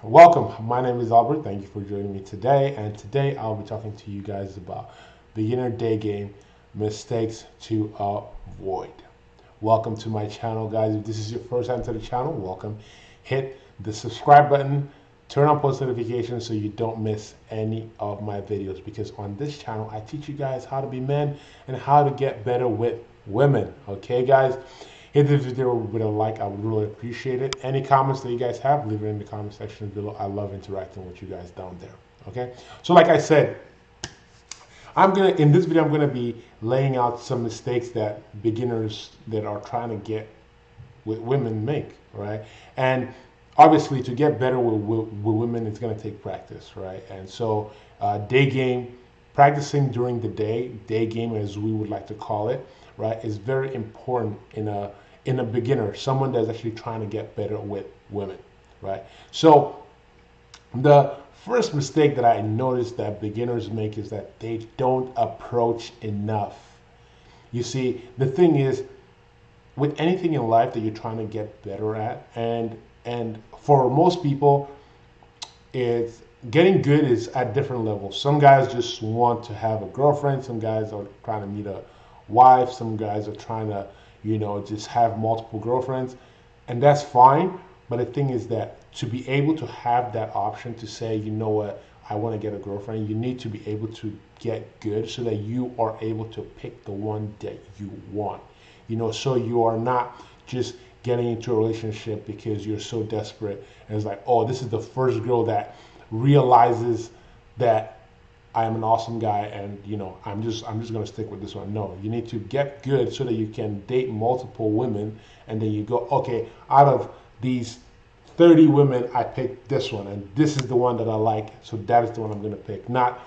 Welcome. My name is Albert. Thank you for joining me today. And today I'll be talking to you guys about beginner day game mistakes to avoid. Welcome to my channel, guys. If this is your first time to the channel, welcome. Hit the subscribe button, turn on post notifications so you don't miss any of my videos, because on this channel I teach you guys how to be men and how to get better with women. Okay, guys? Hit this video with a like. I would really appreciate it. Any comments that you guys have, leave it in the comment section below. I love interacting with you guys down there. Okay. So like I said, in this video I'm gonna be laying out some mistakes that beginners that are trying to get with women make, right? And obviously to get better with women, it's gonna take practice, right? And so day game, practicing during the day game as we would like to call it, right, is very important in a beginner, someone that's actually trying to get better with women, right? So the first mistake that I noticed that beginners make is that they don't approach enough. You see, the thing is, with anything in life that you're trying to get better at, and for most people, it's getting good is at different levels. Some guys just want to have a girlfriend. Some guys are trying to meet a wife. Some guys are trying to, just have multiple girlfriends, and that's fine. But the thing is that to be able to have that option to say, you know what, I want to get a girlfriend, you need to be able to get good so that you are able to pick the one that you want. So you are not just getting into a relationship because you're so desperate and it's like, oh, this is the first girl that realizes that I am an awesome guy, and I'm just gonna stick with this one. No, you need to get good so that you can date multiple women, and then you go, okay, out of these 30 women, I picked this one, and this is the one that I like, so that is the one I'm gonna pick. Not,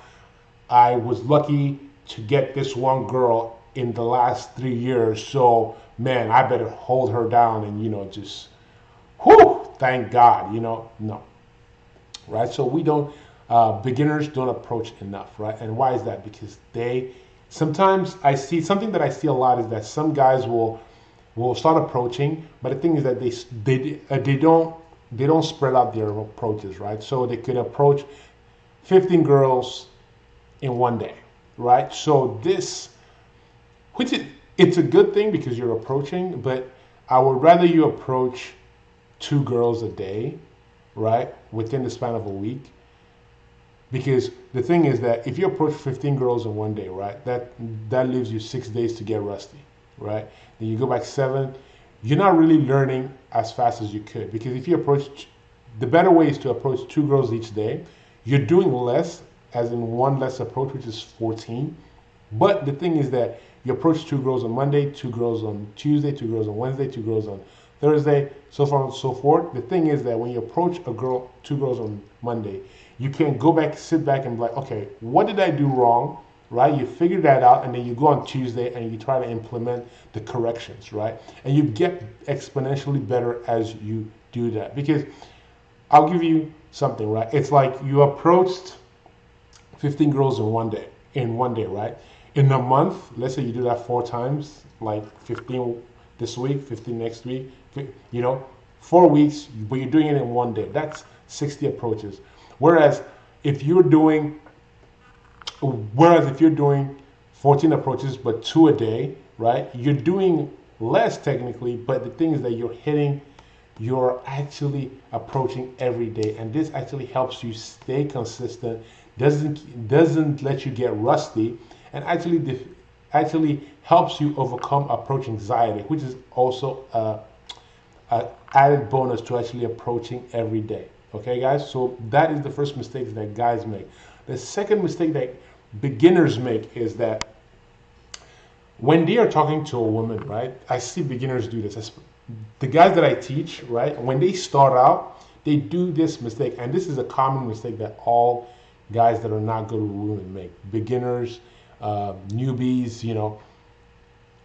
I was lucky to get this one girl in the last 3 years, so man, I better hold her down and just, whew, thank God, no, right? So we don't, beginners don't approach enough, right? And why is that? Because sometimes I see something that I see a lot is that some guys will start approaching, but the thing is that they don't spread out their approaches, right? So they could approach 15 girls in one day, right? So it's a good thing because you're approaching, but I would rather you approach 2 girls a day, right, within the span of a week. Because the thing is that if you approach 15 girls in one day, right, that leaves you 6 days to get rusty, right? Then you go back 7. You're not really learning as fast as you could, because if you approach, the better way is to approach 2 girls each day. You're doing less, as in one less approach, which is 14. But the thing is that you approach 2 girls on Monday, 2 girls on Tuesday, 2 girls on Wednesday, 2 girls on Thursday, so far and so forth. The thing is that when you approach 2 girls on Monday, you can go back, sit back, and be like, okay, what did I do wrong, right? You figure that out, and then you go on Tuesday and you try to implement the corrections, right? And you get exponentially better as you do that. Because I'll give you something, right? It's like you approached 15 girls in one day, right? In a month, let's say you do that 4 times, like 15 this week, 15 next week, 4 weeks, but you're doing it in one day. That's 60 approaches. Whereas if you're doing, if you're doing 14 approaches but 2 a day, right? You're doing less technically, but the thing is that you're actually approaching every day, and this actually helps you stay consistent. Doesn't let you get rusty, and actually helps you overcome approach anxiety, which is also a added bonus to actually approaching every day. Okay, guys? So that is the first mistake that guys make. The second mistake that beginners make is that when they are talking to a woman, right? I see beginners do this. The guys that I teach, right? When they start out, they do this mistake, and this is a common mistake that all guys that are not good with women make. Beginners, newbies,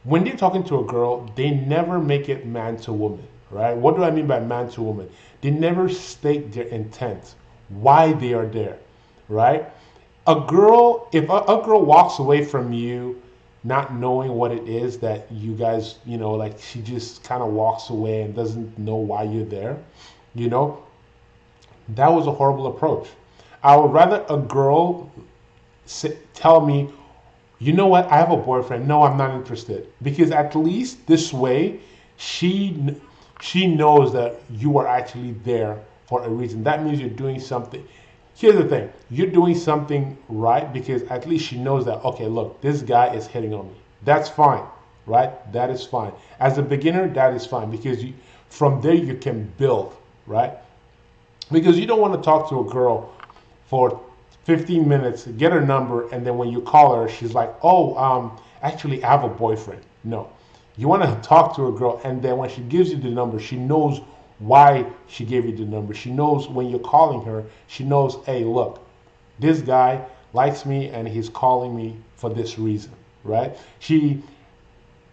when they're talking to a girl, they never make it man to woman, right? What do I mean by man to woman? They never state their intent, why they are there, right? If a girl walks away from you not knowing what it is that you guys, like she just kind of walks away and doesn't know why you're there, you know, That was a horrible approach. I would rather a girl tell me, you know what, I have a boyfriend. No, I'm not interested. Because at least this way, she she knows that you are actually there for a reason. That means you're doing something. Here's the thing, you're doing something right because at least she knows that, okay, look, this guy is hitting on me. That's fine, right? That is fine. As a beginner, that is fine because from there you can build, right? Because you don't want to talk to a girl for 15 minutes, get her number, and then when you call her, she's like, oh, actually, I have a boyfriend. No. You want to talk to a girl, and then when she gives you the number, she knows why she gave you the number. She knows when you're calling her, she knows, hey, look, this guy likes me, and he's calling me for this reason, right? She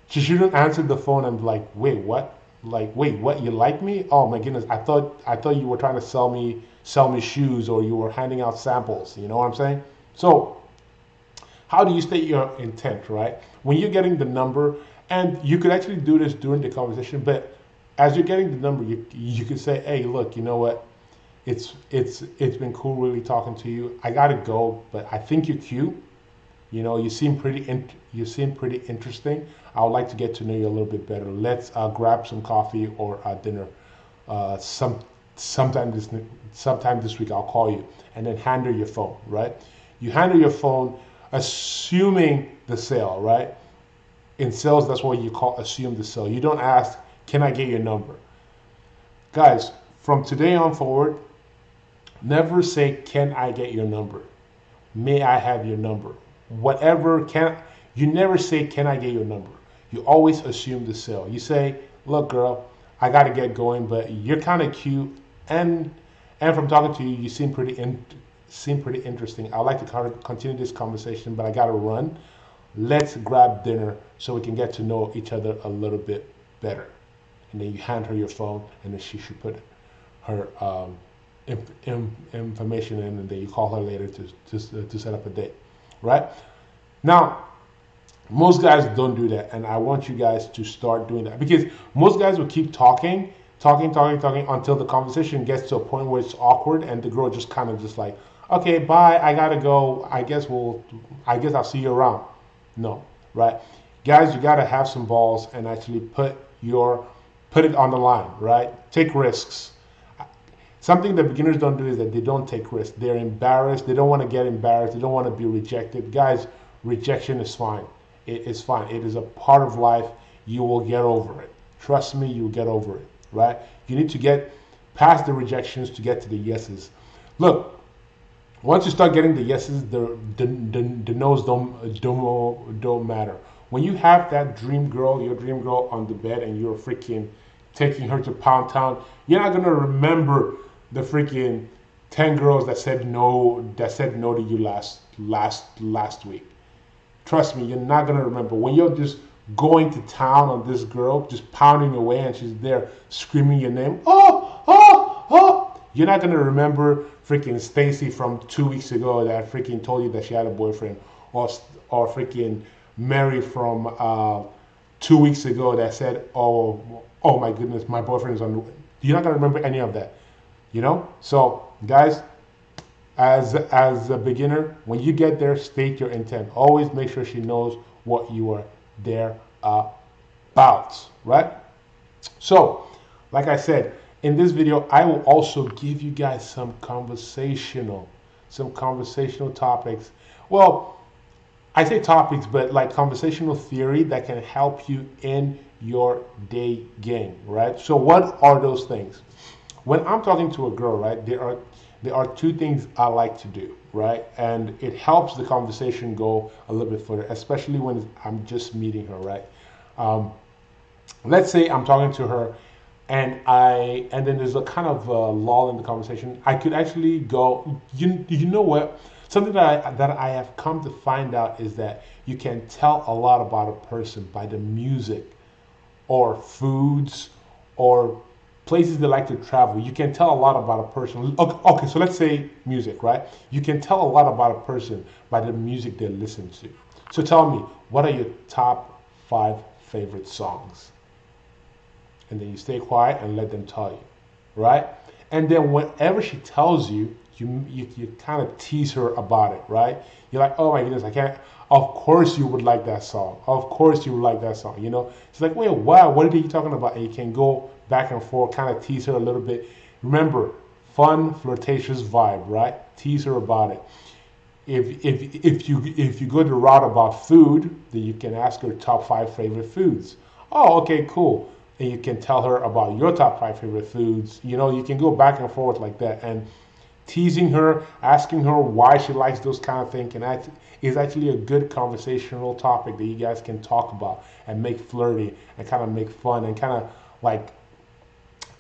shouldn't answer the phone and be like, wait, what? Like, wait, what? You like me? Oh my goodness, I thought you were trying to sell me shoes, or you were handing out samples. You know what I'm saying? So how do you state your intent, right? When you're getting the number, and you could actually do this during the conversation, but as you're getting the number, you could say, hey, look, you know what? It's been cool really talking to you. I gotta go, but I think you're cute. You know, you seem pretty interesting. I would like to get to know you a little bit better. Let's grab some coffee or dinner. Uh, some sometime this week I'll call you, and then hand her your phone. Right? You hand her your phone, assuming the sale. Right? In sales, that's what you call assume the sale. You don't ask, can I get your number? Guys, from today on forward, never say, can I get your number? May I have your number? Whatever, you never say, can I get your number? You always assume the sale. You say, look, girl, I got to get going, but you're kind of cute, and from talking to you, you seem pretty interesting. I'd like to continue this conversation, but I got to run. Let's grab dinner so we can get to know each other a little bit better. And then you hand her your phone, and then she should put her information in, and then you call her later to set up a date. Right? Now, most guys don't do that, and I want you guys to start doing that because most guys will keep talking until the conversation gets to a point where it's awkward, and the girl just kind of just like, okay, bye, I gotta go. I guess I'll see you around. No, right? Guys, you gotta have some balls and actually put it on the line, right? Take risks. Something that beginners don't do is that they don't take risks. They're embarrassed. They don't want to get embarrassed. They don't want to be rejected. Guys, rejection is fine. It is fine. It is a part of life. You will get over it. Trust me, you will get over it, right? You need to get past the rejections to get to the yeses. Look, once you start getting the yeses, the no's don't matter. When you have that dream girl, your dream girl on the bed, and you're freaking taking her to Pound Town, you're not gonna remember the freaking 10 girls that said no to you last week. Trust me, you're not gonna remember. When you're just going to town on this girl, just pounding away, and she's there screaming your name, you're not gonna remember freaking Stacy from 2 weeks ago that freaking told you that she had a boyfriend, or freaking Mary from 2 weeks ago that said, oh my goodness, my boyfriend is on the. You're not gonna remember any of that, you know. So guys, as a beginner, when you get there, state your intent. Always make sure she knows what you are there about, right? So, like I said, in this video, I will also give you guys some conversational topics. Well, I say topics, but like conversational theory that can help you in your day game, right? So what are those things? When I'm talking to a girl, right, there are two things I like to do, right? And it helps the conversation go a little bit further, especially when I'm just meeting her, right? Let's say I'm talking to her, and then there's a kind of lull in the conversation. I could actually go, you know what? Something that I have come to find out is that you can tell a lot about a person by the music, or foods, or places they like to travel. You can tell a lot about a person. Okay, so let's say music, right? You can tell a lot about a person by the music they listen to. So tell me, what are your top 5 favorite songs? And then you stay quiet and let them tell you, right? And then whenever she tells you, you kind of tease her about it, right? You're like, oh my goodness, I can't. Of course you would like that song. Of course you would like that song. You know, it's like, wait, wow, what are you talking about? And you can go back and forth, kind of tease her a little bit. Remember, fun, flirtatious vibe, right? Tease her about it. If you go the route about food, then you can ask her top 5 favorite foods. Oh, okay, cool. And you can tell her about your top 5 favorite foods. You know, you can go back and forth like that. And teasing her, asking her why she likes those kind of things, is actually a good conversational topic that you guys can talk about and make flirty and kind of make fun and kind of like.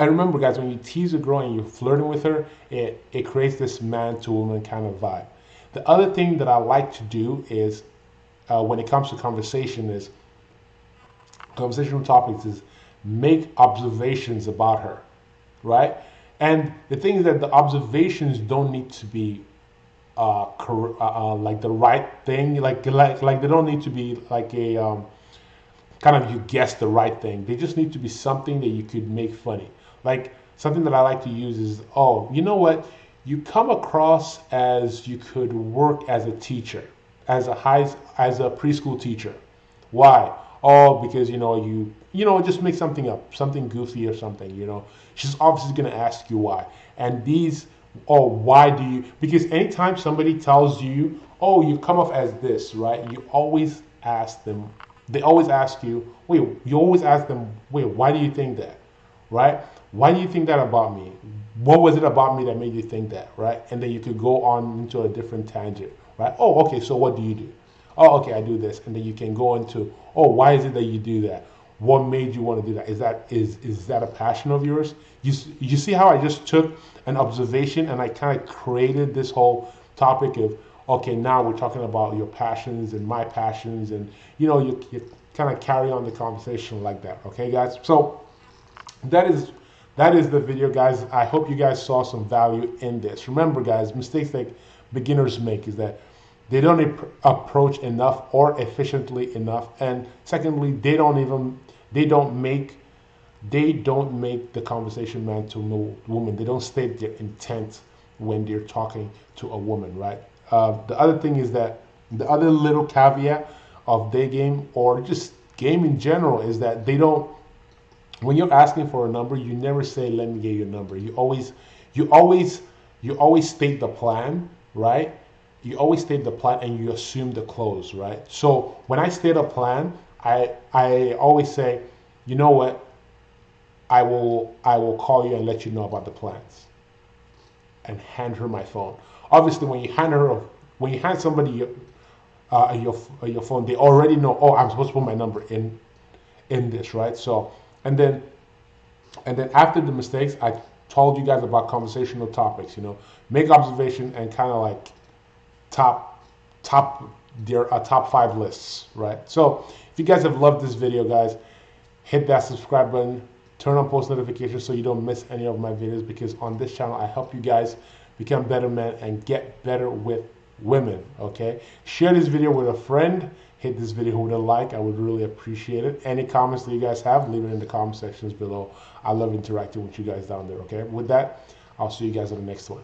And remember, guys, when you tease a girl and you're flirting with her, it creates this man to woman kind of vibe. The other thing that I like to do is, when it comes to conversational topics, is make observations about her, right? And the thing is that the observations don't need to be like the right thing, like they don't need to be like a kind of you guess the right thing. They just need to be something that you could make funny. Like something that I like to use is, oh, you know what? You come across as you could work as a teacher, as a preschool teacher. Why? Oh, because just make something up, something goofy or something. She's obviously gonna ask you why. And why do you? Because anytime somebody tells you, oh, you come off as this, right? You always ask them. They always ask you, wait. You always ask them, wait, why do you think that, right? Why do you think that about me? What was it about me that made you think that, right? And then you could go on into a different tangent, right? Oh, okay, so what do you do? Oh, okay, I do this. And then you can go into, oh, why is it that you do that? What made you want to do that? Is that a passion of yours? You see how I just took an observation and I kind of created this whole topic of, okay, now we're talking about your passions and my passions, and you kind of carry on the conversation like that, okay, guys? So that is the video, guys. I hope you guys saw some value in this. Remember, guys, mistakes that beginners make is that they don't approach enough or efficiently enough, and secondly, they don't make the conversation man to woman. They don't state their intent when they're talking to a woman, right? The other thing is that the other little caveat of Daygame or just game in general is that they don't. When you're asking for a number, you never say, "Let me get your number." You always state the plan, right? You always state the plan and you assume the close, right? So when I state a plan, I always say, you know what? I will call you and let you know about the plans, and hand her my phone. Obviously, when you hand somebody your phone, they already know. Oh, I'm supposed to put my number in this, right? So. And then after the mistakes, I told you guys about conversational topics. Make observation and kind of like top 5 lists, right? So if you guys have loved this video, guys, hit that subscribe button, turn on post notifications so you don't miss any of my videos, because on this channel I help you guys become better men and get better with women. Okay, share this video with a friend. Hit this video with a like. I would really appreciate it. Any comments that you guys have, leave it in the comment sections below. I love interacting with you guys down there, okay? With that, I'll see you guys on the next one.